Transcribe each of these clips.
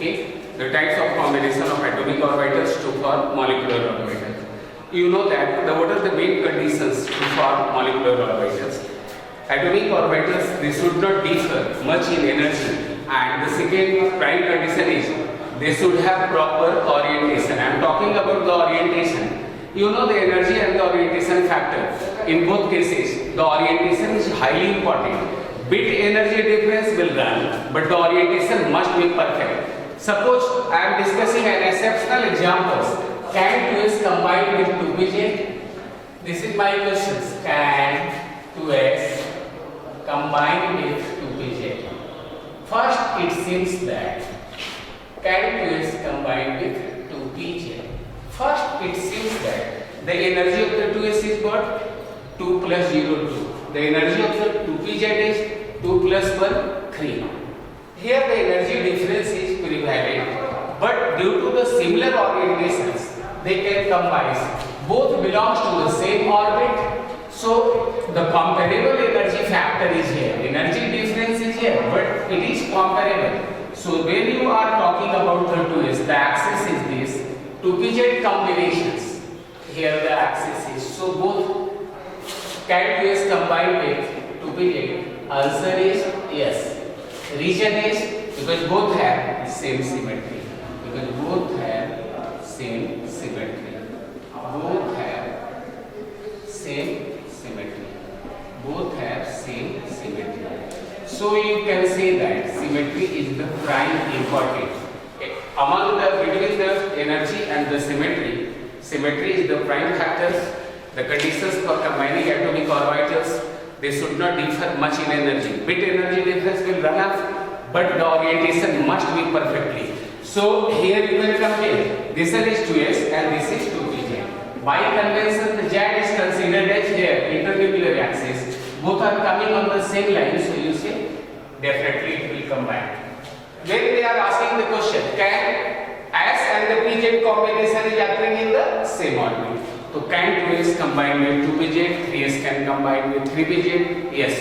Okay, the types of combination of atomic orbitals to form molecular orbitals. You know that what are the main conditions to form molecular orbitals? Atomic orbitals, they should not differ much in energy, and the second prime condition is they should have proper orientation. I am talking about the orientation. You know the energy and the orientation factor. In both cases, the orientation is highly important. Bit energy difference will run, but the orientation must be perfect. Suppose I am discussing an exceptional examples. Can 2s combined with 2pz? This is my questions. Can 2s combined with 2pz? First, it seems that can 2s combined with 2pz? First, it seems that the energy of the 2s is what? 2 plus 0, 2. The energy of the 2pz is 2 plus 1, 3. Here the energy difference is prevalent, but due to the similar orientations, they can combine. Both belongs to the same orbit, so the comparable energy factor is here. Energy difference is here, but it is comparable. So when you are talking about the 2s, the axis is this. 2pz combinations. Here the axis is. So both can 2s combined with 2pz. Answer is yes. Reason is because both have same symmetry. Because both have same symmetry. Both have same symmetry. Both have same symmetry. So you can say that symmetry is the prime important. Among the between the energy and the symmetry is the prime factors. The conditions for combining atomic orbitals, they should not differ much in energy. Bit energy difference will run off, but the orientation must be perfectly. So here you will compare. This one is 2s and this is 2pz. By convention, the z is considered as here internuclear axis. Both are coming on the same line, so you say definitely it will combine. When they are asking the question, can S and the pz combination is occurring in the same orbit? So can 2s combine with 2pz, 3s can combine with 3pz? Yes.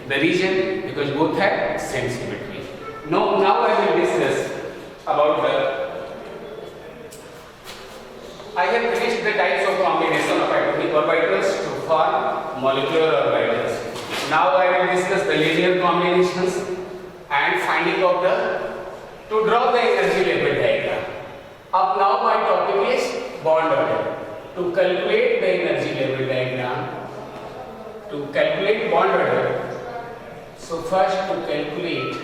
The reason because both have same symmetry. Now I will discuss about I have finished the types of combination of atomic orbitals to form molecular orbitals. Now I will discuss the linear combinations and finding of to draw the energy level diagram. Up now my topic is bond order. To calculate the energy level diagram, to calculate bond order, so first to calculate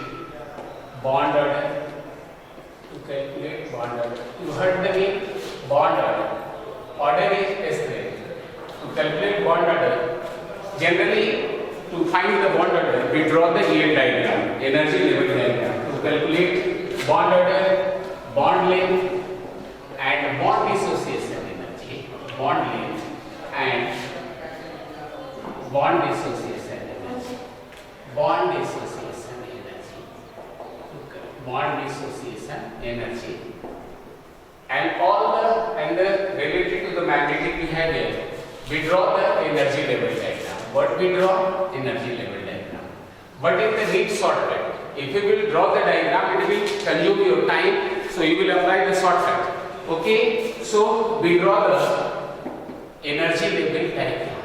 bond order, you heard the name bond order. Order is S3. To calculate bond order, generally to find the bond order, we draw the EL diagram, energy level diagram. To calculate bond order, bond length and bond dissociation. Bond length and bond dissociation energy. Bond dissociation energy. Bond dissociation energy. And all the related to the magnetic behavior, we draw the energy level diagram. What we draw? Energy level diagram. But in the neat shortcut, if you will draw the diagram, it will consume your time, so you will apply the shortcut. Okay? So we draw the energy level diagram.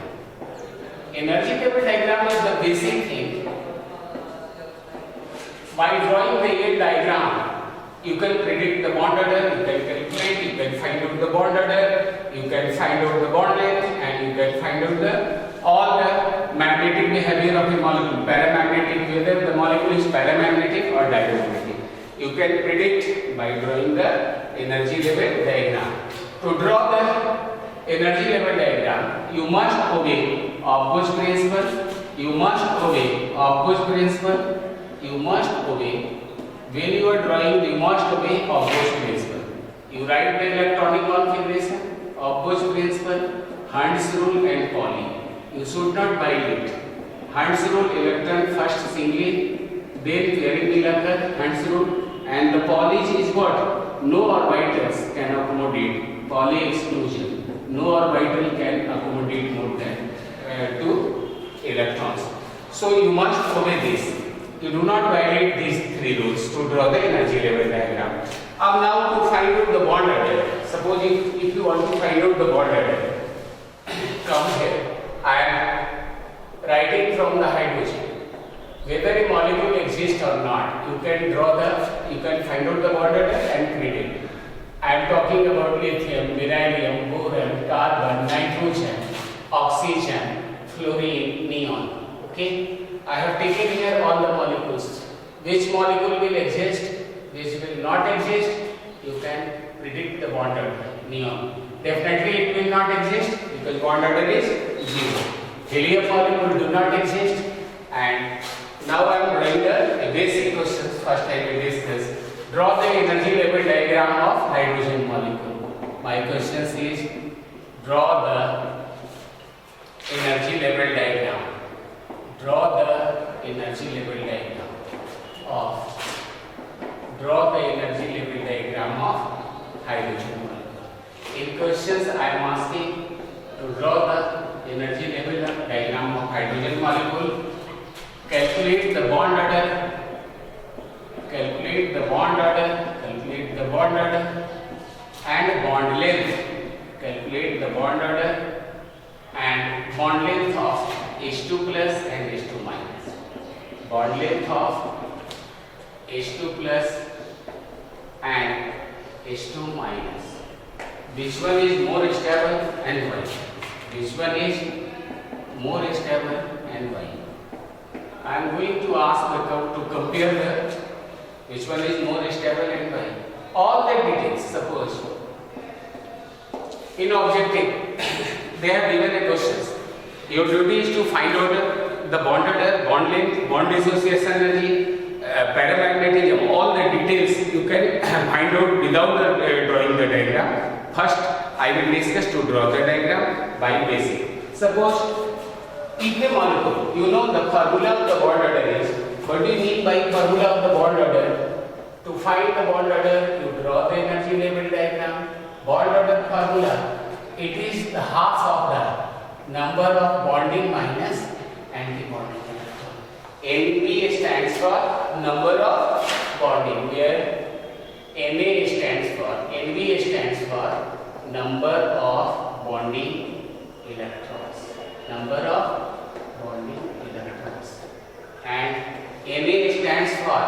Energy level diagram is the basic thing. By drawing the EL diagram, you can predict the bond order, you can calculate, you can find out the bond order, you can find out the bond length, and you can find out all the magnetic behavior of a molecule, paramagnetic, whether the molecule is paramagnetic or diamagnetic. You can predict by drawing the energy level diagram. To draw the energy level diagram, you must obey Ophu's principle. You must obey Ophu's principle. You must obey. When you are drawing, you must obey Ophu's principle. You write the electronic configuration, Ophu's principle, Hund's rule and Pauli. You should not violate. Hund's rule, electron first singly, then pairing will occur, Hund's rule, and the Pauli is what? No orbitals can accommodate Pauli exclusion. No orbital can accommodate more than 2 electrons. So you must obey this. You do not violate these 3 rules to draw the energy level diagram. now to find out the bond order. Suppose if you want to find out the bond order, come here. I am writing from the hydrogen. Whether a molecule exists or not, you can find out the bond order and predict. I am talking about lithium, beryllium, boron, carbon, nitrogen, oxygen, fluorine, neon. Okay? I have taken here all the molecules. Which molecule will exist, which will not exist, you can predict the bond order. Neon. Definitely it will not exist because bond order is 0. Helium molecule do not exist. And now I am drawing the basic questions. First I will discuss. Draw the energy level diagram of hydrogen molecule. My question is, draw the energy level diagram. Draw the energy level diagram of hydrogen molecule. In questions I am asking to draw the energy level diagram of hydrogen molecule. Calculate the bond order. Calculate the bond order and bond length. Calculate the bond order and bond length of H2 plus and H2 minus. Bond length of H2 plus and H2 minus. Which one is more stable and why? Which one is more stable and why? I am going to ask the curve to compare the which one is more stable and why. All the details. Suppose in objective they have given a questions. Your duty is to find out the bond order, bond length, bond dissociation energy, paramagnetism, all the details you can find out without drawing the diagram. First, I will discuss to draw the diagram by basic. Suppose if a molecule, you know the formula of the bond order is, what do you mean by formula of the bond order? To find the bond order, you draw the energy level diagram. Bond order formula, it is the half of the number of bonding minus anti-bonding electron. NB stands for number of bonding, where NA stands for, NB stands for number of bonding electrons. Number of bonding electrons. And Na stands for,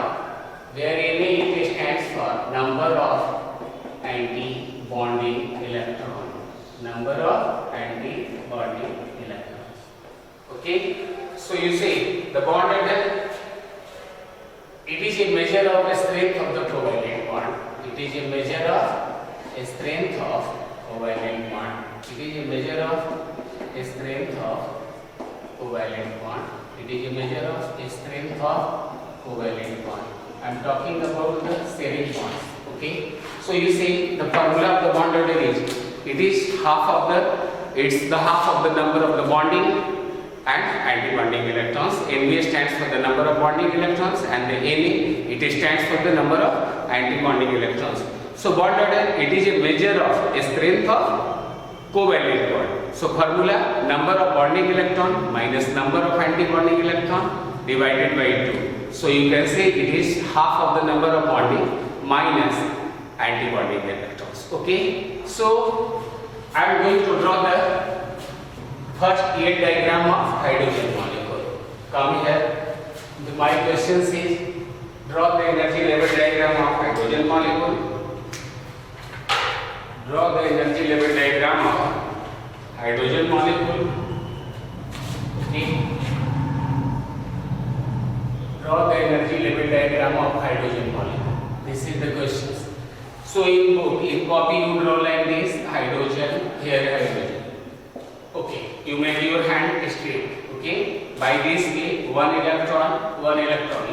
where Na stands for number of anti-bonding electron. Number of anti-bonding electrons. Okay? So you say the bond order, it is a measure of the strength of the covalent bond. It is a measure of a strength of covalent bond. It is a measure of a strength of covalent bond. It is a measure of a strength of covalent bond. I am talking about the sharing bonds. Okay. So you say the formula of the bond order is, it is it's the half of the number of the bonding and anti-bonding electrons. Nb stands for the number of bonding electrons and the Na, it stands for the number of anti-bonding electrons. So bond order, it is a measure of a strength of covalent bond. So formula, number of bonding electron minus number of anti-bonding electron divided by 2. So you can say it is half of the number of bonding minus anti-bonding electrons. Okay. So I am going to draw the first yield diagram of hydrogen molecule. Come here. My question is, draw the energy level diagram of hydrogen molecule. Draw the energy level diagram of hydrogen molecule. Okay. Draw the energy level diagram of hydrogen molecule. This is the question. So in book, in copy you draw like this, hydrogen, here hydrogen. Okay, you make your hand straight. Okay, by this way, one electron.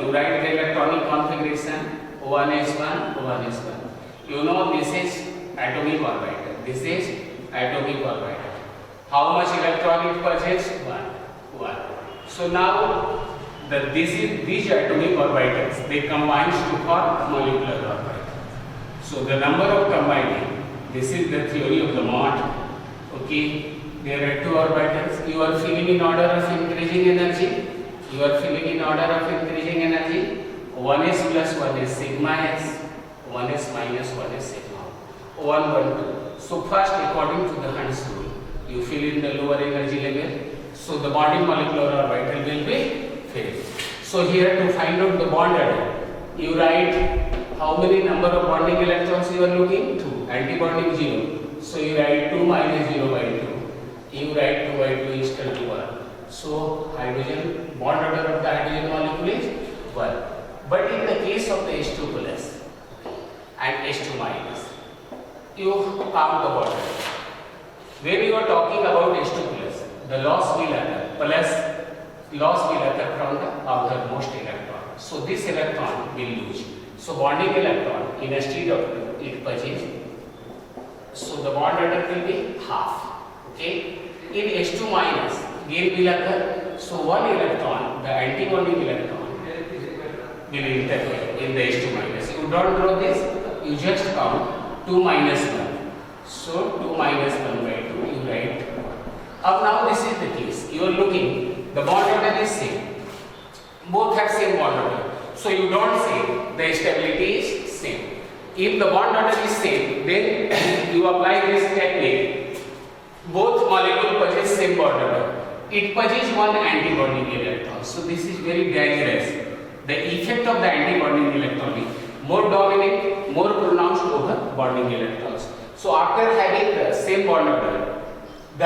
You write the electronic configuration, 1s1, 1s1. You know this is atomic orbital. This is atomic orbital. How much electron it possesses? 1. So now these atomic orbitals, they combine to form molecular orbital. So the number of combining, this is the theory of the Mott. Okay, there are two orbitals. You are filling in order of increasing energy. One is plus, one is sigma s. 1s minus 1s sigma 1 1 2. So first, according to the Hund's rule, you fill in the lower energy level, so the bonding molecular orbital will be filled. So here to find out the bond order, you write how many number of bonding electrons you are looking? 2. Anti-bonding 0. So you write 2 minus 0 by 2. You write 2 by 2 is equal to 1. So hydrogen, bond order of the hydrogen molecule is 1. But in the case of the H2 plus and H2 minus, you count the bond order. When you are talking about H2 plus, the loss will occur, plus loss will occur from the outermost electron. So this electron will lose. So bonding electron in a state of 2, it purges. So the bond order will be half. Okay. In H2 minus, gain will occur. So one electron, the anti-bonding electron, will interfere in the H2 minus. You don't draw this. You just count 2 minus 1. So 2 minus 1 by 2. You write. Now this is the case. You are looking. The bond order is same. Both have same bond order. So you don't say the stability is same. If the bond order is same, then you apply this technique. Both molecules possess same bond order. It possesses one anti-bonding electron. So this is very dangerous. The effect of the anti-bonding electron is more dominant, more pronounced over bonding electrons. So after having the same bond order, the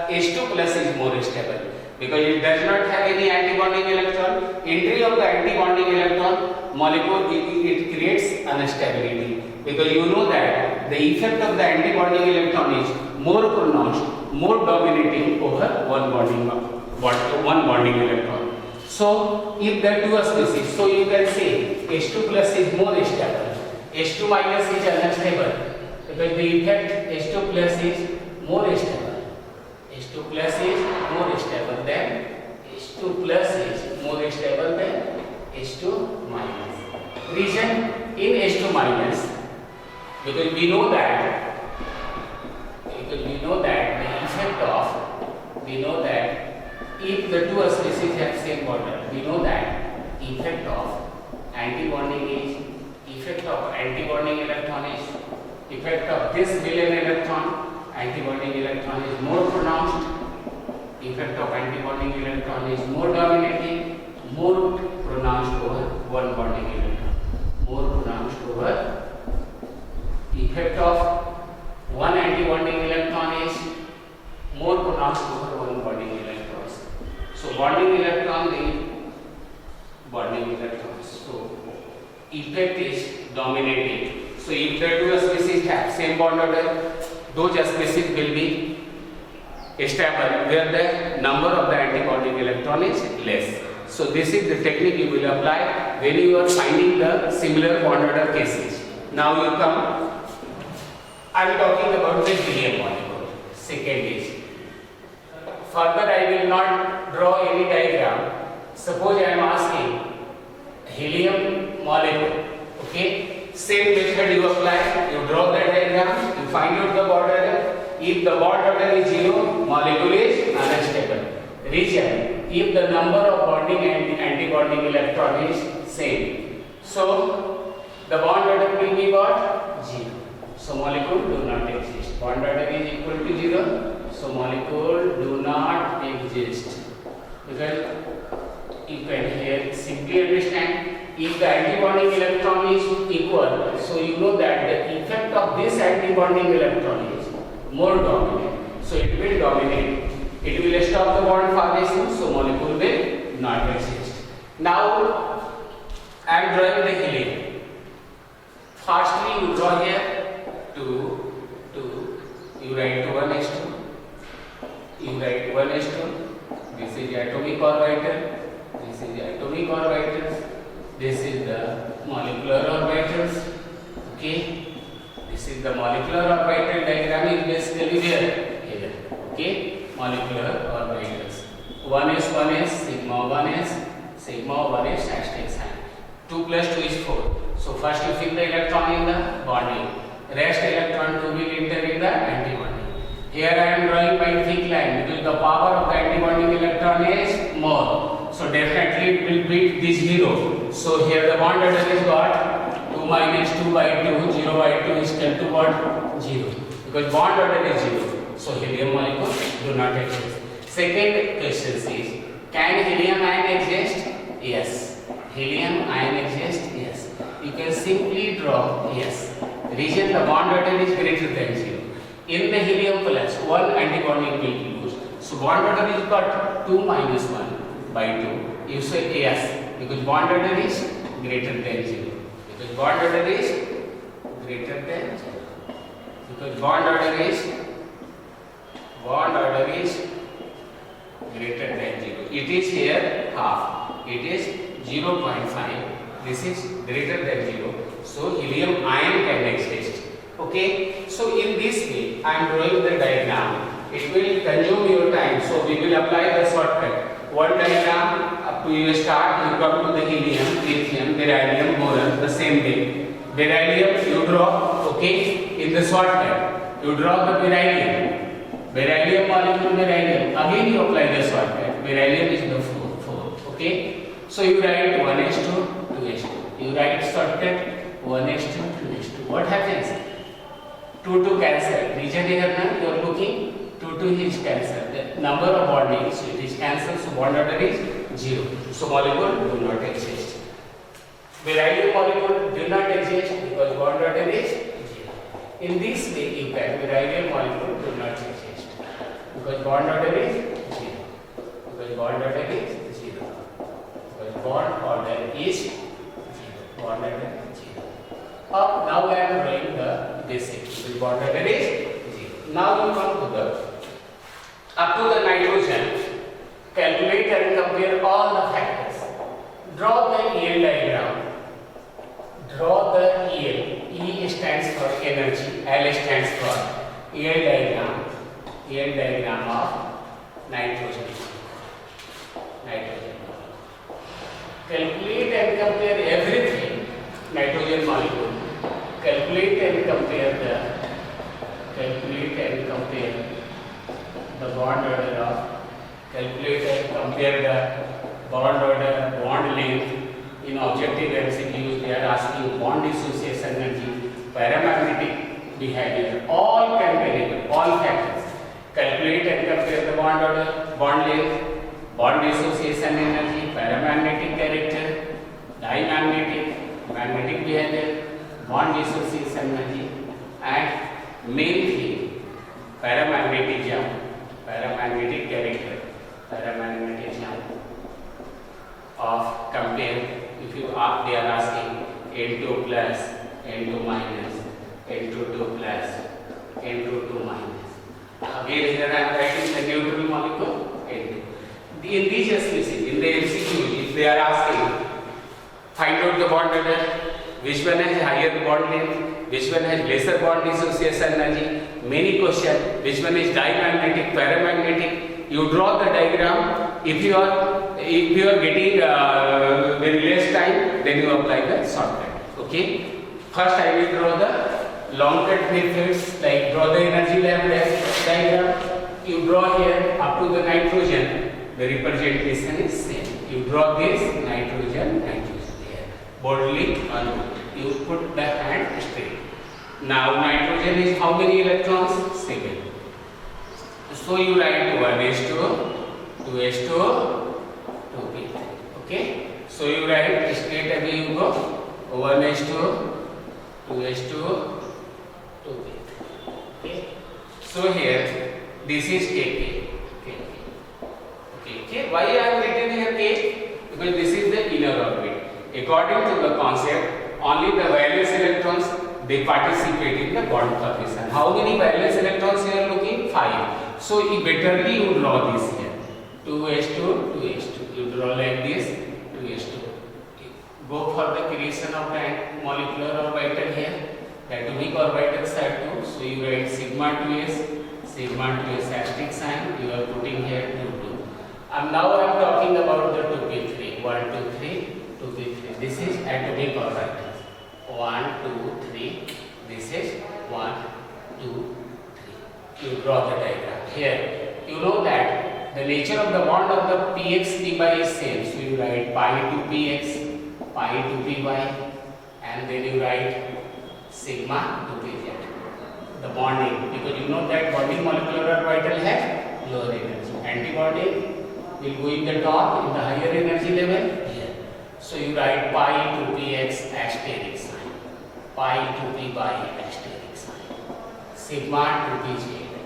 H2 plus is more stable. Because it does not have any anti-bonding electron. Entry of the anti-bonding electron molecule, it creates instability. Because you know that the effect of the anti-bonding electron is more pronounced, more dominating over one bonding electron. So if there are two species, so you can say H2 plus is more stable, H2 minus is unstable. Because the effect H2 plus is more stable. H2 plus is more stable than H2 plus is more stable than H2 minus. Reason in H2 minus, because we know that the effect of, we know that if the two species have same bond, we know that effect of anti-bonding is, effect of anti-bonding electron is, effect of this valence electron, anti-bonding electron is more pronounced, effect of anti-bonding electron is more dominating, more pronounced over one bonding electron, more pronounced over, effect of one anti-bonding electron is more pronounced over one bonding electrons. So bonding electron is bonding electrons. So effect is dominating. So if the two species have same bond order, those species will be stable where the number of the anti-bonding electron is less. So this is the technique you will apply when you are finding the similar bond order cases. Now you come, I am talking about the helium molecule. Second is, further I will not draw any diagram. Suppose I am asking helium molecule, okay? Same method you apply, you draw the diagram, you find out the bond order. If the bond order is 0, molecule is unstable. Reason, if the number of bonding and anti-bonding electron is same. So the bond order will be what? 0. So molecule do not exist. Bond order is equal to 0. So molecule do not exist. Because you can here simply understand, if the anti-bonding electron is equal, so you know that the effect of this anti-bonding electron is more dominant. So it will dominate. It will stop the bond formation. So molecule will not exist. Now I am drawing the helium. Firstly, you draw here 2, 2. You write 1s2. You write 1s2. This is the atomic orbital. This is the atomic orbitals. This is the molecular orbitals. Okay. This is the molecular orbital diagram is basically there. Here. Okay. Molecular orbitals. 1s, sigma 1s, sigma 1s hashtag sign. 2 plus 2 is 4. So first you fill the electron in the bonding. Rest electron to will enter in the antibonding. Here I am drawing by thick line because the power of the antibonding electron is more. So definitely it will beat this 0. So here the bond order is what? 2 minus 2 by 2, 0 by 2 is equal to what? 0. Because bond order is 0. So helium molecules do not exist. Second question is, can helium ion exist? Yes. Helium ion exists? Yes. You can simply draw, yes. Region the bond order is greater than 0. In the helium plus, one antibonding will be used. So bond order is got 2 minus 1 by 2. You say yes, because bond order is greater than 0. Because bond order is greater than 0. Because bond order is greater than 0. It is here half. It is 0.5. This is greater than 0. So helium ion can exist. Okay. So in this way, I am drawing the diagram. It will consume your time. So we will apply the shortcut. One diagram. Up to you start. You come to the helium, lithium, beryllium, boron. The same way. Beryllium you draw. Okay. In the shortcut, you draw the beryllium. Beryllium molecule, beryllium. Again you apply the shortcut. Beryllium is the 4. Okay. So you write 1s2, 2s2. You write shortcut 1s2, 2s2. What happens? 2 cancel. Region here you are looking. 2 is cancel. The number of bonding, so it is cancelled. So bond order is 0. So molecule do not exist. Beryllium molecule do not exist because bond order is 0. In this way, you can beryllium molecule do not exist because bond order is 0. Because bond order is 0. Because bond order is 0. Bond order is 0. Now I am drawing the basic. Because bond order is 0. Now you come to the up to the nitrogen. Calculate and compare all the factors. Draw the EL diagram. Draw the EL. E stands for energy, L stands for EL diagram. EL diagram of nitrogen. Calculate and compare everything. Nitrogen molecule. Calculate and compare the bond order of. Calculate and compare the bond order, bond length. In objective MCQs, they are asking bond dissociation energy, paramagnetic behavior, all comparable, all factors. Calculate and compare the bond order, bond length, bond dissociation energy, paramagnetic character, dimagnetic, magnetic behavior, bond dissociation energy, and main thing, paramagnetism, paramagnetic character, paramagnetism of compare. If you are, they are asking N2 plus, N2 minus, N2 2 plus, N2 2 minus. Again here I am writing the neutral molecule N2. In these species, in the MCQ, if they are asking, find out the bond order, which one has higher bond length, which one has lesser bond dissociation energy, many questions, which one is dimagnetic, paramagnetic, you draw the diagram. If you are getting very less time, then you apply the shortcut. Okay. First I will draw the long cut methods, like draw the energy level diagram. You draw here up to the nitrogen. The representation is same. You draw this nitrogen here. Boldly on. You put the hand straight. Now nitrogen is how many electrons? 7. So you write 1s2, 2s2, 2p3. Okay. So you write straight away, you go 1s2, 2s2, 2p3. Okay. So here this is Kp. Okay. Why I have written here K? Because this is the inner orbit. According to the concept, only the valence electrons they participate in the bond formation. How many valence electrons you are looking? 5. So betterly you draw this here. 2s2, 2s2. You draw like this, 2s2. Go for the creation of the molecular orbital here. The atomic orbitals are 2. So you write sigma 2s asterisk sign. You are putting here 2, 2. And now I am talking about the 2p3. 1, 2, 3, 2p3. This is atomic orbital. 1, 2, 3. This is 1, 2, 3. You draw the diagram. Here, you know that the nature of the bond of the px py is same. So you write pi to px, pi to py, and then you write sigma 2pz. The bonding, because you know that bonding molecular orbital has lower energy. Antibonding will go in the top in the higher energy level here. So you write pi 2px asterisk sign, pi 2p by asterisk sign, sigma 2pz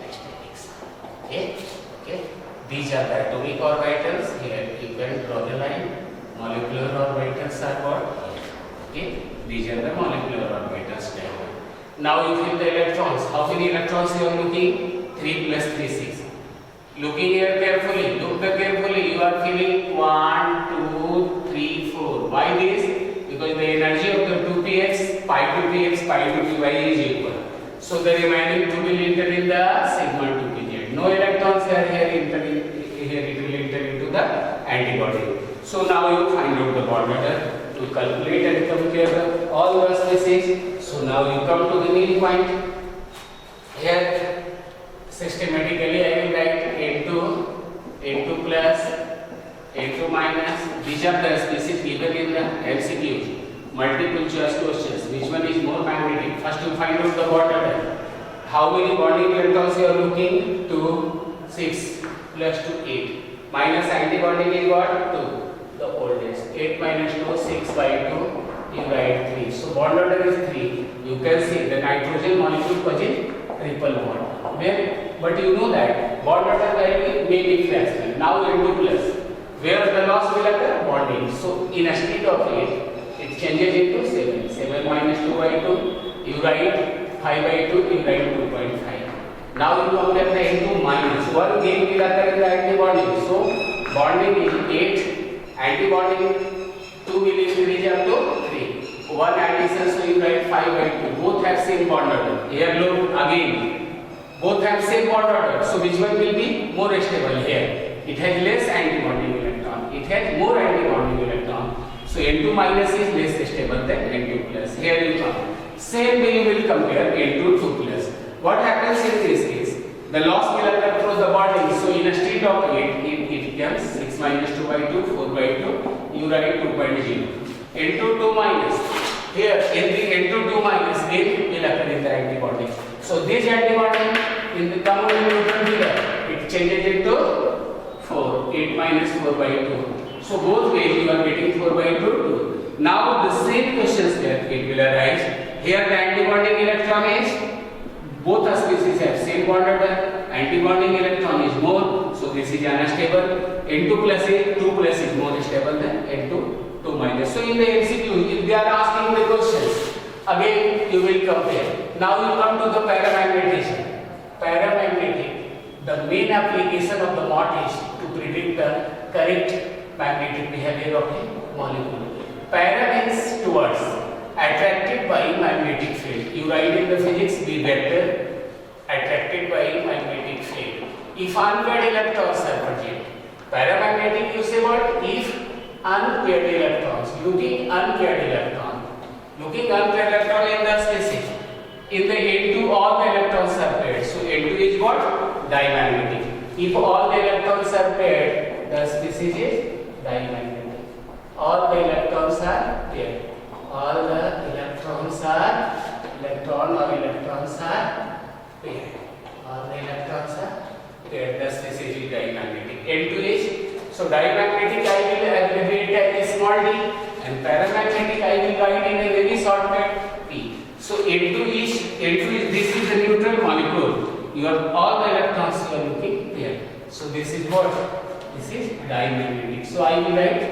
asterisk sign. Okay. These are the atomic orbitals. Here you can draw the line. Molecular orbitals are what? Okay. These are the molecular orbitals. Now you fill the electrons. How many electrons you are looking? 3 plus 3, 6. Looking here carefully. Look carefully. You are filling 1, 2, 3, 4. Why this? Because the energy of the 2px, pi 2px, pi 2py is equal. So the remaining 2 will enter in the sigma 2pz. No electrons are here entering. Here it will enter into the antibody. So now you find out the bond order. To calculate and compare all the species. So now you come to the mean point. Here systematically I will write N2 plus, N2 minus. These are the species given in the MCQs. Multiple choice questions. Which one is more magnetic? First you find out the bond order. How many bonding electrons you are looking? 2, 6 plus 2, 8. Minus antibonding is what? 2. The oldest. 8 minus 2, 6 by 2, you write 3. So bond order is 3. You can see the nitrogen molecule possesses triple bond. But you know that bond order value may be fractional. Now N2 plus. Where the loss will occur? Bonding. So instead of 8, it changes into 7. 7 minus 2 by 2, you write 5 by 2, you write 2.5. Now you compare the N2 minus. 1 gain will occur in the antibonding. So bonding is 8. Antibonding 2 will increase up to 3. 1 addition, so you write 5 by 2. Both have same bond order. Here look again. Both have same bond order. So which one will be more stable here? It has less antibonding electron. It has more antibonding electron. So N2 minus is less stable than N2 plus. Here you come. Same way you will compare N2 2 plus. What happens in this case? The loss will occur through the bonding. So instead of 8, it becomes 6 minus 2 by 2, 4 by 2. You write 2.0. N2 2 minus. Here in the N2 2 minus, then will occur in the antibody. So this antibody in the common neutral figure, it changes into 4. 8 minus 4 by 2. So both ways you are getting 4 by 2. Now the same questions there it will arise. Here the antibonding electron is. Both species have same bond order. Antibonding electron is more, so this is unstable. N2 plus is 2 plus is more stable than N2 2 minus. So in the MCQ, if they are asking the questions, again you will compare. Now you come to the paramagnetism. Paramagnetic, the main application of the MOT is to predict the correct magnetic behavior of a molecule. Para means towards. Attracted by magnetic field. You write in the physics B vector, attracted by magnetic field. If unpaired electrons are present, paramagnetic you say what? If unpaired electrons, looking unpaired electron in the species. In the N2 all the electrons are paired. So N2 is what? Dimagnetic. If all the electrons are paired, the species is dimagnetic. All the electrons are paired. All the electrons are paired. All the electrons are paired. The species is dimagnetic. N2 is, so dimagnetic I will abbreviate as small d, and paramagnetic I will write in a very shortcut p. So N2 is this is the neutral molecule. You have all the electrons you are looking paired. So this is what? This is dimagnetic. So I will write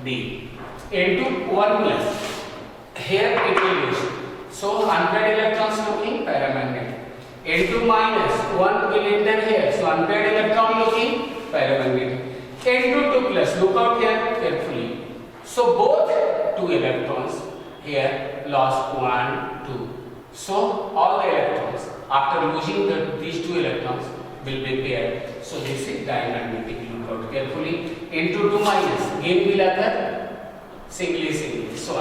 D. N2 1 plus. Here it will use. So unpaired electrons looking paramagnetic. N2 minus 1 will enter here. So unpaired electron looking paramagnetic. N2 2 plus. Look out here carefully. So both 2 electrons here lost 1, 2. So all the electrons after losing these 2 electrons will be paired. So this is dimagnetic. Look out carefully. N2 2 minus. Gain will occur singly. So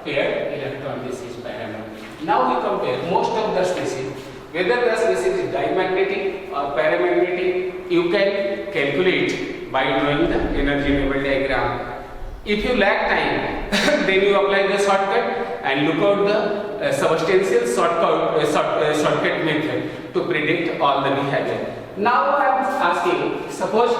paired electron, this is paramagnetic. Now we compare most of the species, whether the species is dimagnetic or paramagnetic, you can calculate by drawing the energy level diagram. If you lack time, then you apply the shortcut and look out the substantial shortcut method to predict all the behavior. Now I am asking, suppose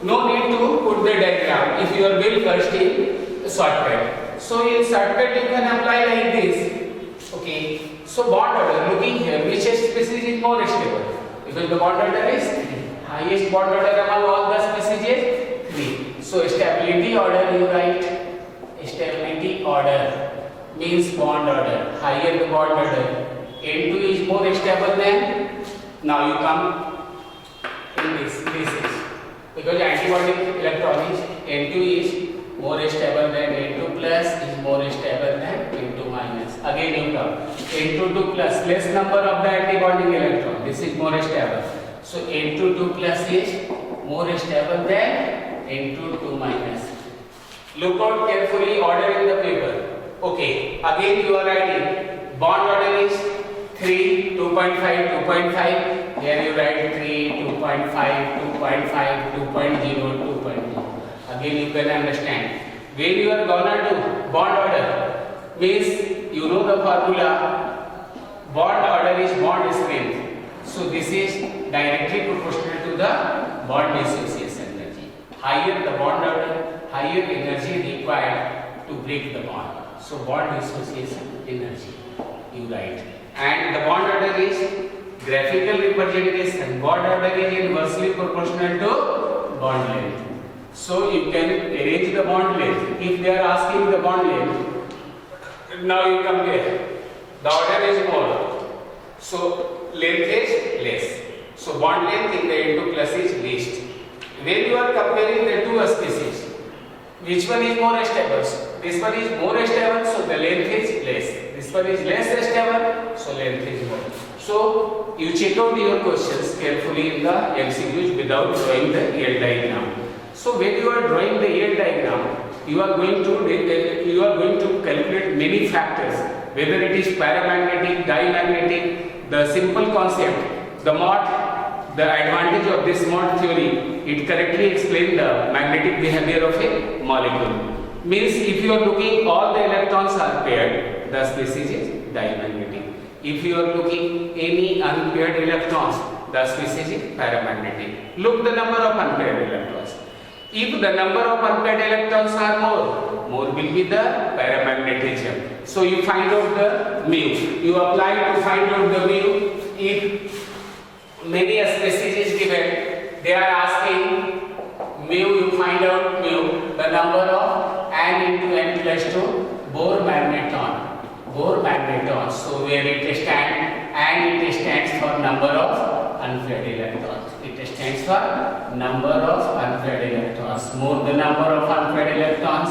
no need to put the diagram if you are well versed in shortcut. So in shortcut you can apply like this. Okay. So bond order, looking here, which species is more stable? Because the bond order is 3. Highest bond order among all the species is 3. So stability order you write. Stability order means bond order. Higher the bond order, N2 is more stable than. Now you come in this is because antibody electron is N2 is more stable than N2 plus is more stable than N2 minus. Again you come N2 2 plus less number of the antibonding electron. This is more stable. So N2 2 plus is more stable than N2 2 minus. Look out carefully order in the paper. Okay. Again you are writing bond order is 3, 2.5, 2.5. Here you write 3, 2.5, 2.5, 2.0, 2.2. Again you can understand. When you are gonna do bond order, means you know the formula. Bond order is bond strength. So this is directly proportional to the bond dissociation energy. Higher the bond order, higher energy required to break the bond. So bond dissociation energy you write. And the bond order is graphical representation. Bond order is inversely proportional to bond length. So you can arrange the bond length. If they are asking the bond length, now you compare. The order is more. So length is less. So bond length in the N2 plus is least. When you are comparing the two species, which one is more stable? This one is more stable, so the length is less. This one is less stable, so length is more. So you check out your questions carefully in the MCQs without drawing the EL diagram. So when you are drawing the EL diagram, you are going to calculate many factors, whether it is paramagnetic, diamagnetic, the simple concept, the mode, the advantage of this mode theory. It correctly explains the magnetic behavior of a molecule. Means if you are looking all the electrons are paired, the species is diamagnetic. If you are looking any unpaired electrons, the species is paramagnetic. Look the number of unpaired electrons. If the number of unpaired electrons are more will be the paramagnetism. So you find out the mu. You apply to find out the mu. If many species is given, they are asking mu, you find out mu, the number of n into n plus 2 Bohr magneton. Bohr magneton. So where it stands, and it stands for number of unpaired electrons. It stands for number of unpaired electrons. More the number of unpaired electrons,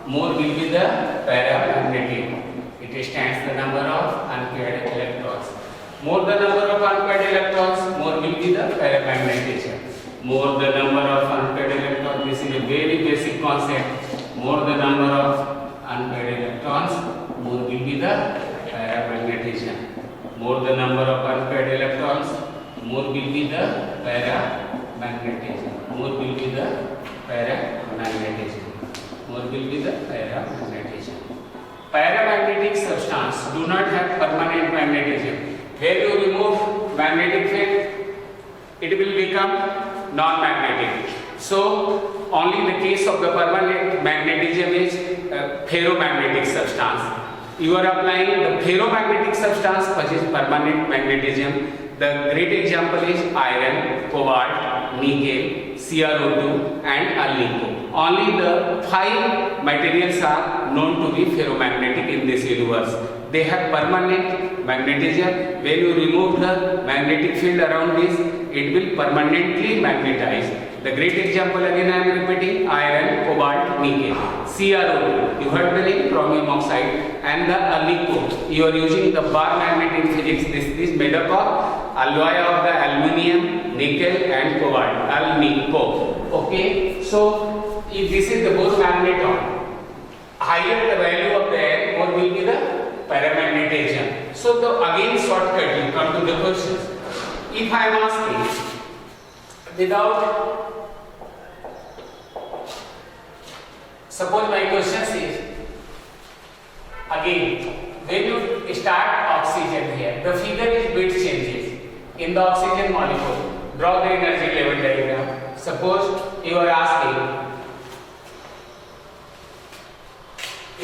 more will be the paramagnetic. It stands the number of unpaired electrons. More the number of unpaired electrons, more will be the paramagnetism. More the number of unpaired electrons, this is a very basic concept. More the number of unpaired electrons, more will be the paramagnetism. More the number of unpaired electrons, more will be the paramagnetism. More will be the paramagnetism. More will be the paramagnetism. Paramagnetic substance do not have permanent magnetism. When you remove magnetic field, it will become non-magnetic. So only the case of the permanent magnetism is ferromagnetic substance. You are applying the ferromagnetic substance which is permanent magnetism. The great example is iron, cobalt, nickel, CrO2 and alnico. Only the 5 materials are known to be ferromagnetic in this universe. They have permanent magnetism. When you remove the magnetic field around this, it will permanently magnetize. The great example again I am repeating, iron, cobalt, nickel, CrO2, you heard the name, chromium oxide, and the alnico. You are using the bar magnet in physics. This is made up of alloy of the aluminium, nickel and cobalt, alnico. Okay, so if this is the Bohr magneton, higher the value of the N, more will be the paramagnetism. So the again shortcut, you come to the questions. If I am asking without Suppose my question is, again, when you start oxygen here, the figure is bit changes in the oxygen molecule. Draw the energy level diagram. Suppose you are asking,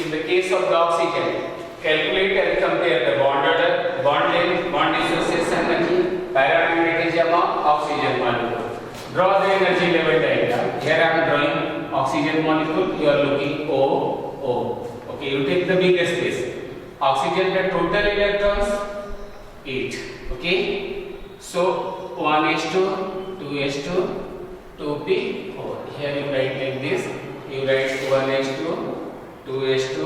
in the case of the oxygen, calculate and compare the bond order, bond length, bond dissociation energy, paramagnetism of oxygen molecule. Draw the energy level diagram. Here I am drawing oxygen molecule. You are looking O, O. Okay, you take the biggest piece. Oxygen the total electrons 8. Okay, so 1s2, 2s2, 2p4. Here you write like this. You write 1s2, 2s2,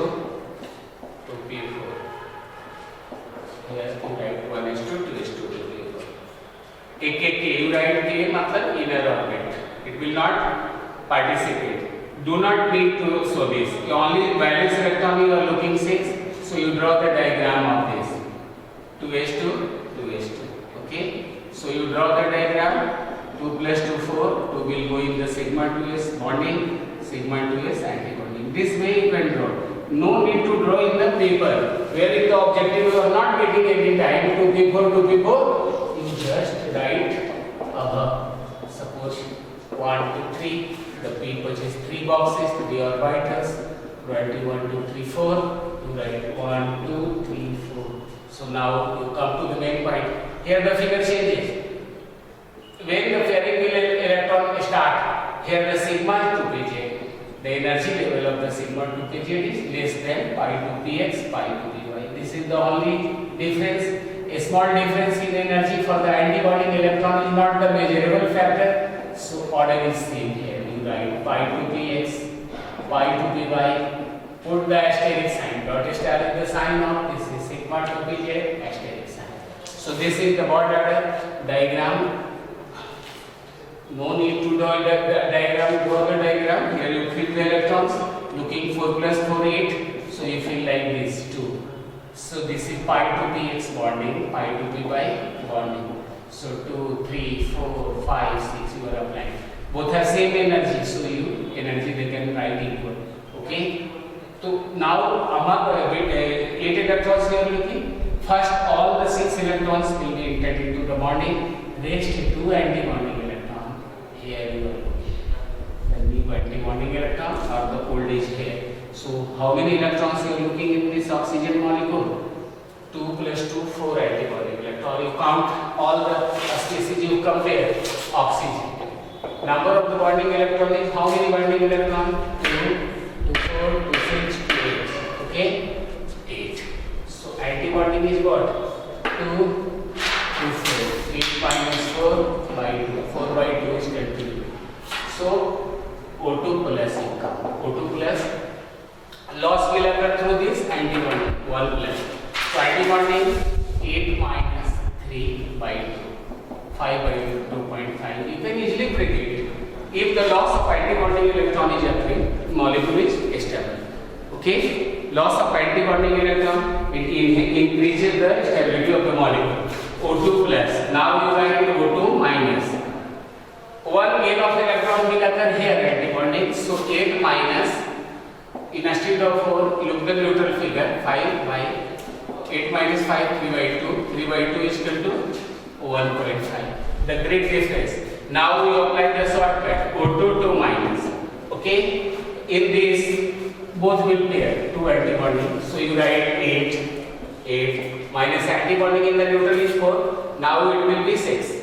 2p4. Here you write 1s2, 2s2, 2p4. K you write K मतलब inner orbit. It will not participate. Do not need to show this. Only valence electron you are looking 6. So you draw the diagram of this. 2s2, 2s2. Okay. So you draw the diagram. 2 plus 2 4. 2 will go in the sigma 2s bonding. Sigma 2s anti-bonding. This way you can draw. No need to draw in the paper. Where is the objective you are not getting every time. 2p4, 2p4. You just write above. Suppose 1, 2, 3. The P purchase 3 boxes, 3 orbitals. Write 1, 2, 3, 4. You write 1, 2, 3, 4. So now you come to the main point. Here the figure changes. When the ferric electron start, here the sigma 2pz. The energy level of the sigma 2pz is less than pi 2px, pi 2py. This is the only difference. A small difference in energy for the antibody electron is not the measurable factor. So order is same here. You write pi 2px, pi 2py. Put the asterisk sign. Dot star is the sign of this is sigma 2pz asterisk sign. So this is the bond order diagram. No need to draw the diagram. Draw the diagram. Here you fill the electrons. Looking 4 plus 4 8. So you fill like this 2. So this is pi 2px bonding, pi 2py bonding. So 2, 3, 4, 5, 6 you are applying. Both have same energy. So you energy they can write equal. Okay. So now among 8 electrons you are looking. First all the 6 electrons will be entered into the bonding. Rest 2 anti-bonding electron. Here you are looking. The new anti-bonding electron or the old is here. So how many electrons you are looking in this oxygen molecule? 2 plus 2, 4 antibody electron. You count all the species you compare. Oxygen. Number of the bonding electron is how many bonding electron? 2, 2, 4, 2, 6, 2, 8. Okay? 8. So antibonding is what? 2, 2, 4. 8 minus 4 by 2. 4 by 2 is 22. So O2 plus income. O2 plus loss will occur through this antibonding 1 plus. So antibonding 8 minus 3 by 2. 5 by 2.5. You can easily predict it. If the loss of antibonding electron is occurring, molecule is stable. Okay? Loss of antibonding electron it increases the stability of the molecule. O2 plus. Now you write O2 minus. One gain of electron will occur here antibonding. So 8 minus. Instead of 4, look the neutral figure. 5 by 8 minus 5, 3 by 2. 3 by 2 is equal to 1.5. The great difference. Now we apply the shortcut. O2 2 minus. Okay? In this, both will pair. 2 antibonding. So you write 8 minus antibonding in the neutral is 4. Now it will be 6.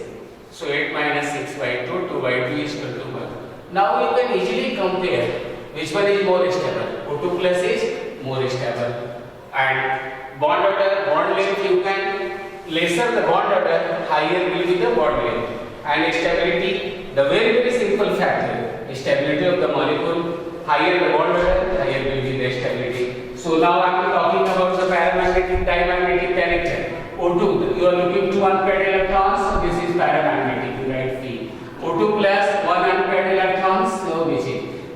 So 8 minus 6 by 2. 2 by 2 is equal to 1. Now you can easily compare which one is more stable. O2 plus is more stable. And bond order, bond length you can lesser the bond order, higher will be the bond length. And stability, the very simple factor, stability of the molecule, higher the bond order, higher will be the stability. So now I am talking about the paramagnetic diamagnetic character. O2, you are looking to unpaired electrons, so this is paramagnetic, you write P. O2 plus 1 unpaired electrons, so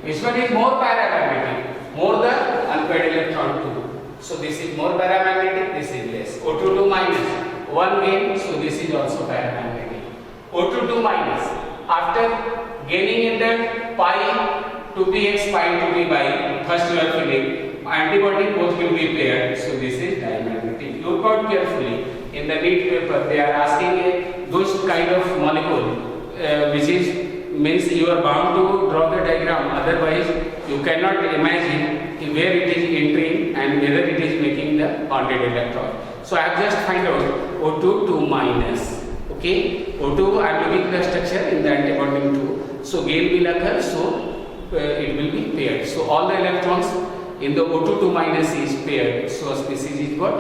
which one is more paramagnetic? More the unpaired electron 2. So this is more paramagnetic, this is less. O2 2 minus. 1 gain, so this is also paramagnetic. O2 2 minus. After gaining in the pi 2px pi 2p by first you are filling antibody both will be paired, so this is dimagnetic. Look out carefully in the NEET paper they are asking those kind of molecule which is means you are bound to draw the diagram, otherwise you cannot imagine where it is entering and whether it is making the bonded electron. So I have just find out O2 2 minus. Okay, O2 I am looking the structure in the antibonding 2, so gain will occur, so it will be paired. So all the electrons in the O2 2 minus is paired, so species is what?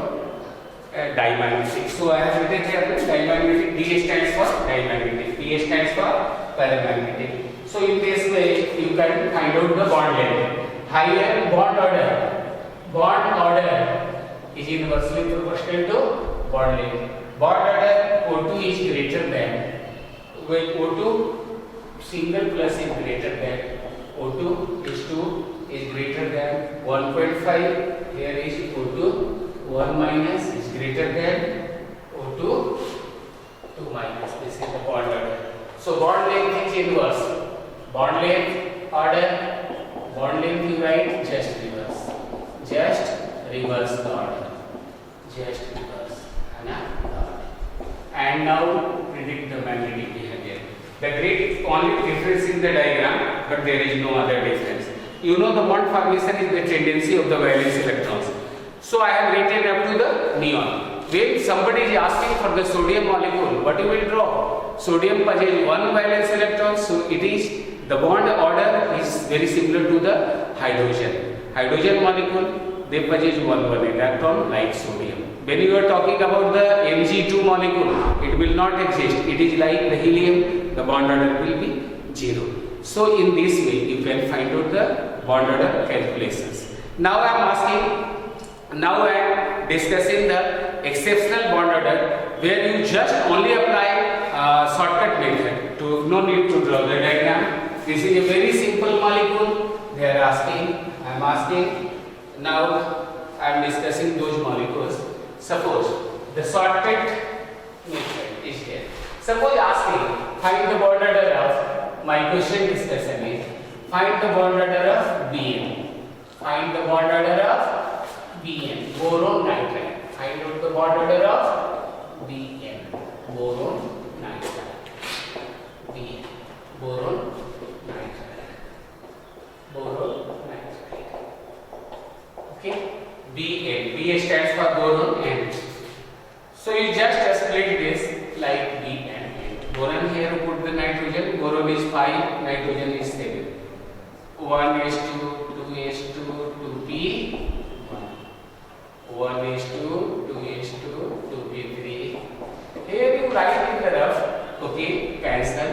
Dimagnetic. So I have written here the dimagnetic. D stands for dimagnetic, P stands for paramagnetic. So in this way you can find out the bond length. Higher bond order is inversely proportional to bond length. Bond order O2 is greater than, when O2 single plus is greater than, O2 is 2 is greater than 1.5, here is O2 1 minus is greater than O2 2 minus. This is the bond order. So bond length is inverse. Bond length order, bond length you write just reverse. Just reverse the order. Just reverse. And now predict the magnetic behavior. The great only difference in the diagram, but there is no other difference. You know the bond formation is the tendency of the valence electrons. So I have written up to the neon. When somebody is asking for the sodium molecule, what you will draw? Sodium possesses one valence electron, so it is the bond order is very similar to the hydrogen. Hydrogen molecule, they possess one electron like sodium. When you are talking about the Mg2 molecule, it will not exist. It is like the helium, the bond order will be 0. So in this way you can find out the bond order calculations. Now I am discussing the exceptional bond order, where you just only apply shortcut method. No need to draw the diagram. This is a very simple molecule. They are asking. I am asking. Now I am discussing those molecules. Suppose the shortcut method is here. Suppose asking find the bond order of, my question discussion is find the bond order of Bn. Find the bond order of Bn, boron nitride. Find out the bond order of Bn, boron nitride. Bn, boron nitride. Boron nitride. Okay. Bn. B stands for boron and. So you just split this like B and N. Boron here put the nitrogen. Boron is 5, nitrogen is 7. 1s2, 2s2, 2p. 1s2, 2s2, 2p3. Here you write in the rough. Okay, cancel.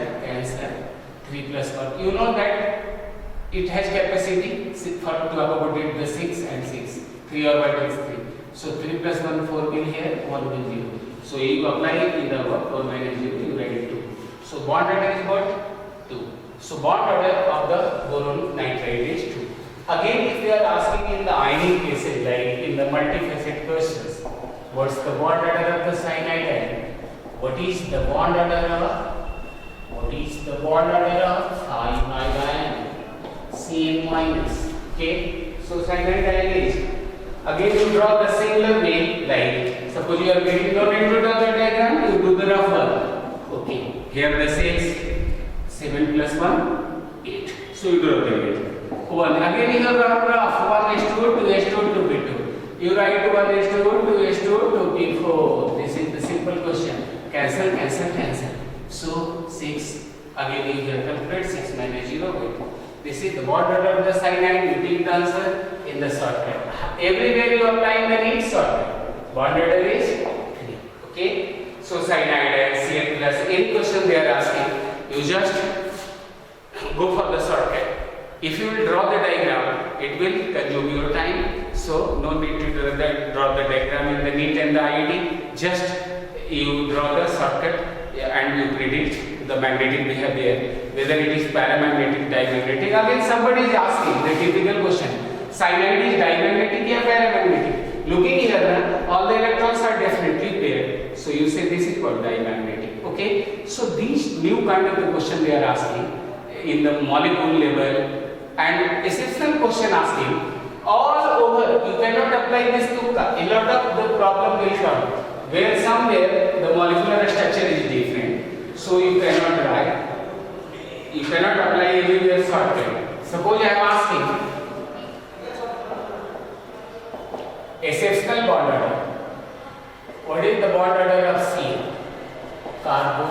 3 plus 1. You know that it has capacity for to accommodate the 6 and 6. 3 orbitals 3. So 3 plus 1 4 will here, 1 will 0. So you apply it in the 4 minus 0, you write it 2. So bond order is what? 2. So bond order of the boron nitride is 2. Again, if they are asking in the ionic cases, like in the multifaceted questions, what's the bond order of the cyanide ion? What is the bond order of cyanide ion? Cn minus. Okay. So cyanide ion is. Again, you draw the similar way, like suppose you are getting no need to draw the diagram, you do the rough one. Okay, here the 6, 7 plus 1, 8. So you draw the 8. 1. Again, you have rough 1s2, 2s2, 2p2. You write 1s2, 2s2, 2p4. This is the simple question. Cancel. So 6. Again, you have calculate 6 minus 0. This is the bond order of the cyanide. You take the answer in the shortcut. Everywhere you apply in the NEET shortcut. Bond order is 3. Okay. So cyanide, Cn plus. Any question they are asking, you just go for the shortcut. If you will draw the diagram, it will consume your time. So no need to draw the diagram in the NEET and the IIT. Just you draw the shortcut and you predict the magnetic behavior, whether it is paramagnetic, dimagnetic. Again, somebody is asking the typical question: cyanide is dimagnetic or paramagnetic? Looking here, all the electrons are definitely paired. So you say this is called dimagnetic. Okay. So these new kind of the question they are asking in the molecule level, And exceptional question asking all over. You cannot apply this tukka. A lot of the problem will come where somewhere the molecular structure is different, so you cannot write. You cannot apply everywhere shortcut. Suppose I am asking exceptional bond order. What is the bond order of C? Carbo.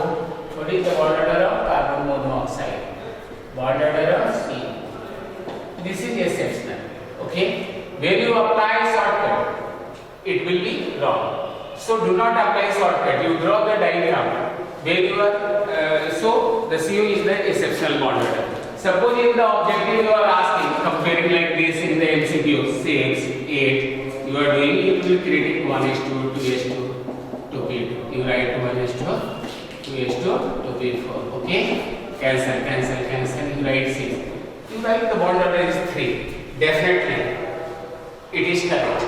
What is the bond order of carbon monoxide? Bond order of C. This is exceptional. Okay? When you apply shortcut, it will be wrong. So do not apply shortcut. You draw the diagram where you are. So the CO is the exceptional bond order. Suppose in the objective you are asking, comparing like this in the MCQ 6, 8, you are doing, you will create 1:2, 2:2, 2:2. You write 1:2, 2:2, 2:4. Okay? Cancel, cancel, cancel. You write 6. You write the bond order is 3. Definitely, it is correct.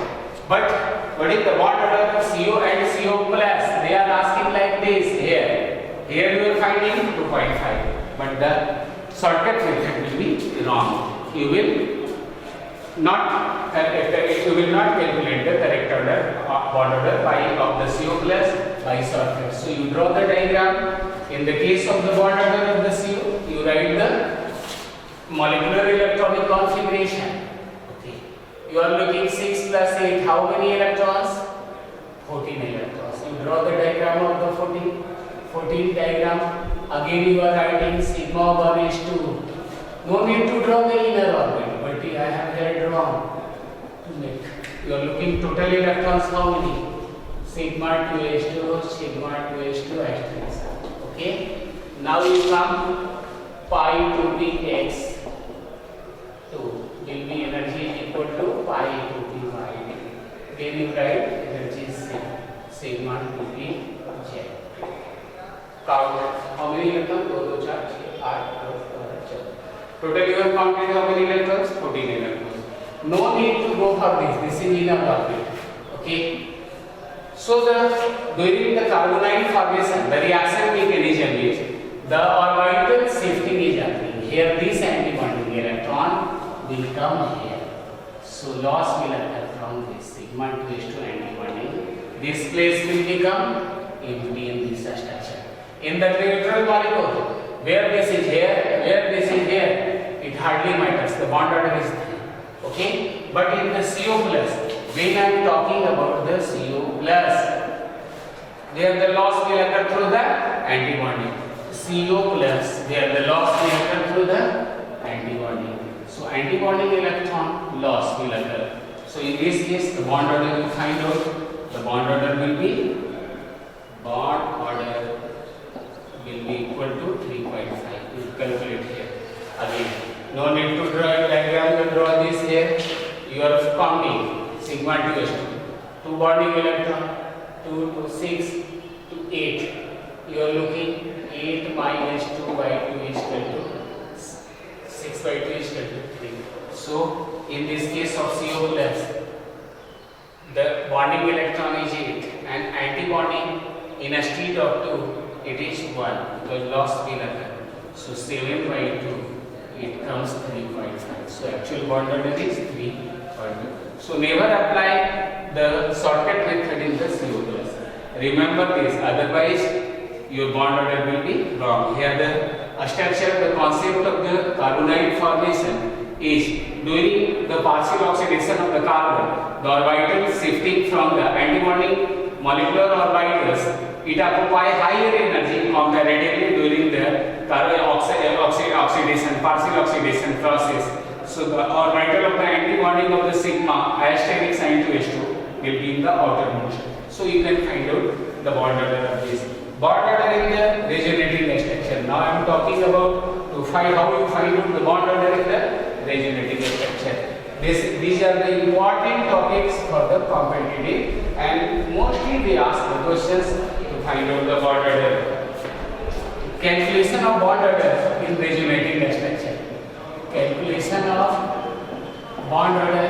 But what is the bond order of CO and CO plus? They are asking like this here. Here you are finding 2.5. But the shortcut method will be wrong. You will not calculate the correct order bond order of the CO plus by shortcut. So you draw the diagram. In the case of the bond order of the CO, you write the molecular electronic configuration. Okay. You are looking 6 plus 8. How many electrons? 14 electrons. You draw the diagram of the 14 diagram. Again you are writing sigma 1:2. No need to draw the inner orbit, but I have here drawn. You are looking total electrons how many? Sigma 2:2, sigma 2:2 asterisk. Okay. Now you come pi to p x 2 will be energy equal to pi to p y. Then you write energy sigma to p z. Count how many electrons? 2, 2, 4, 6, 8, 12, 14. Total you have counted how many electrons? 14 electrons. No need to go for this. This is enough orbit. Okay. So during the carbonide formation, the reaction mechanism is the orbital shifting is happening. Here this antibonding electron will come here. So loss will occur from this sigma 2:2 antibonding. This place will become empty in this structure. In the neutral molecule, where this is here, where this is here, it hardly matters. The bond order is there. Okay? But in the CO plus, when I am talking about the CO plus, there the loss will occur through the antibonding. CO plus, there the loss will occur through the antibonding. So antibonding electron loss will occur. So in this case, the bond order you find out. The bond order will be equal to 3.5. You calculate here. Again, no need to draw a diagram. You draw this here. You are counting sigma 2:2. 2 bonding electron, 2 to 6 to 8. You are looking 8 minus 2 by 2 is equal to 6 by 2 is equal to 3. So in this case of CO plus, the bonding electron is 8 and antibonding in a state of 2 it is 1 because loss will occur. So 7 by 2 it comes 3.5. So actual bond order is 3.5. So never apply the shortcut method in the CO plus. Remember this, otherwise your bond order will be wrong. Here the structure, the concept of the carbonide formation is during the partial oxidation of the carbon, the orbitals shifting from the antibonding molecular orbitals, it occupies higher energy comparatively during the oxidation, partial oxidation process. So the orbital of the antibonding of the sigma asterisk sign to H2 will be in the outermost. So you can find out the bond order of this. Bond order in the resonating structure. Now I am talking about to find how you find out the bond order in the resonating structure. These are the important topics for the competitive, and mostly they ask the questions to find out the bond order. Calculation of bond order in resonating structure. Calculation of bond order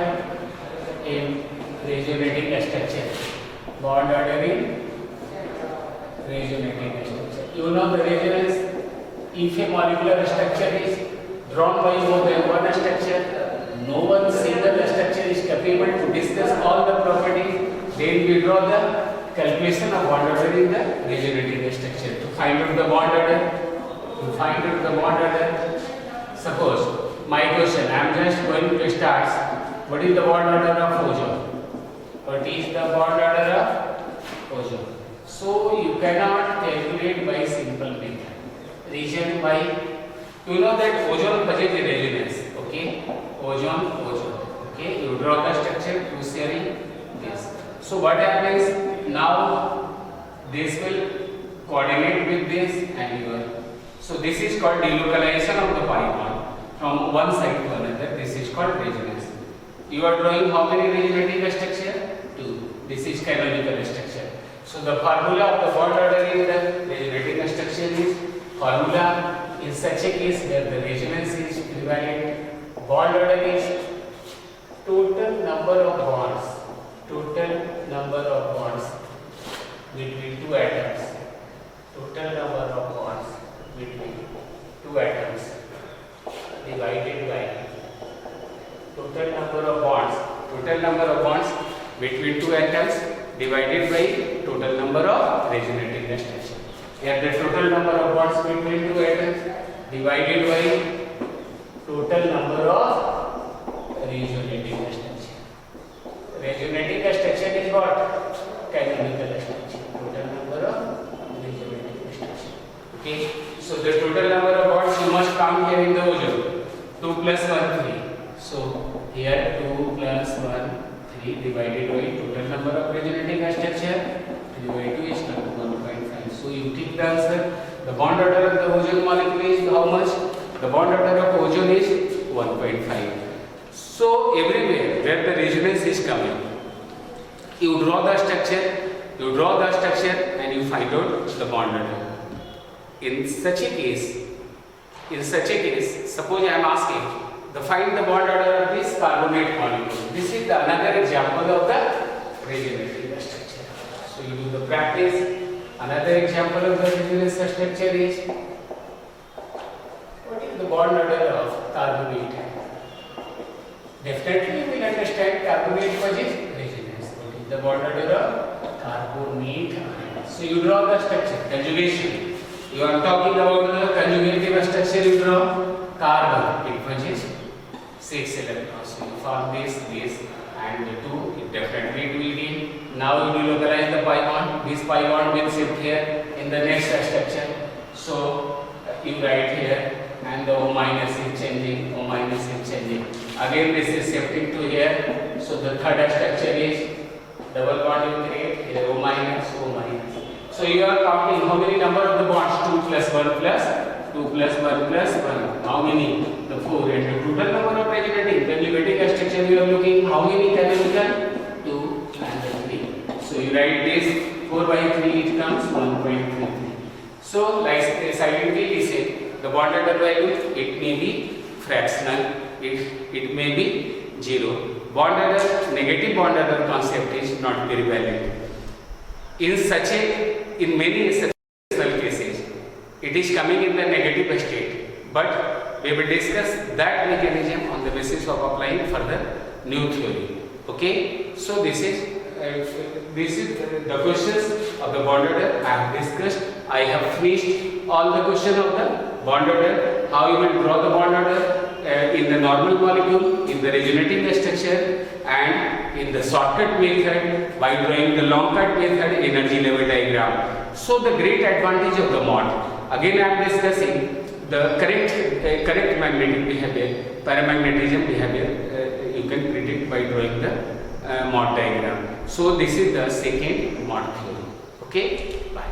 in resonating structure. Bond order in resonating structure. You know the resonance, if a molecular structure is drawn by more than one structure. No one single structure is capable to discuss all the properties. Then we draw the calculation of bond order in the regenerating structure. To find out the bond order, suppose my question, I am just going to start. What is the bond order of ozone? What is the bond order of ozone? So you cannot calculate by simple method. Reason why? You know that ozone possesses resonance. Okay, ozone. Okay, you draw the structure to sharing this. So what happens now? This will coordinate with this and your. So this is called delocalization of the pi bond from one side to another. This is called resonance. You are drawing how many resonating structure? 2. This is canonical structure. So the formula of the bond order in the resonating structure is formula in such a case where the resonance is prevalent. Bond order is total number of bonds between two atoms. Total number of bonds between two atoms divided by total number of bonds between two atoms divided by total number of resonating structure. Here the total number of bonds between two atoms divided by total number of resonating structure. Resonating structure is what? Canonical structure. Total number of resonating structure. Okay. So the total number of bonds you must count here in the ozone. 2 plus 1, 3. So here 2 plus 1, 3 divided by total number of resonating structure. 3 by 2 is 1.5. So you take the answer. The bond order of the ozone molecule is how much? The bond order of ozone is 1.5. So everywhere where the resonance is coming, you draw the structure and you find out the bond order. In such a case, suppose I am asking, find the bond order of this carbonate molecule. This is another example of the regenerating structure. So you do the practice. Another example of the regenerating structure is, what is the bond order of carbonate? Definitely you will understand carbonate possesses resonance. What is the bond order of carbonate? So you draw the structure, conjugation. You are talking about the conjugative structure, you draw carbon. It possesses 6 electrons. So you form this, and 2. It definitely will gain. Now you delocalize the pi bond. This pi bond will shift here in the next structure. So you write here, and the O minus is changing. Again this is shifting to here. So the third structure is double bond you create here, O minus. So you are counting how many number of the bonds? 2 plus 1 plus 2 plus 1 plus 1. How many? The 4. And the total number of regenerating structure you are looking. How many canonical? 2 and 3. So you write this 4 by 3, it comes 1.33. So like silently we say the bond order value, it may be fractional, it may be 0. Bond order, negative bond order concept is not very valid. In many exceptional cases, it is coming in the negative state, but we will discuss that mechanism on the basis of applying further new theory. Okay, so this is the questions of the bond order I have discussed. I have finished all the questions of the bond order, how you will draw the bond order in the normal molecule, in the regenerating structure, and in the shortcut method by drawing the long cut method energy level diagram. So the great advantage of the MOT, again I am discussing the correct magnetic behavior, paramagnetism behavior, you can predict by drawing the MOT diagram. So this is the second MOT theory. Okay, bye.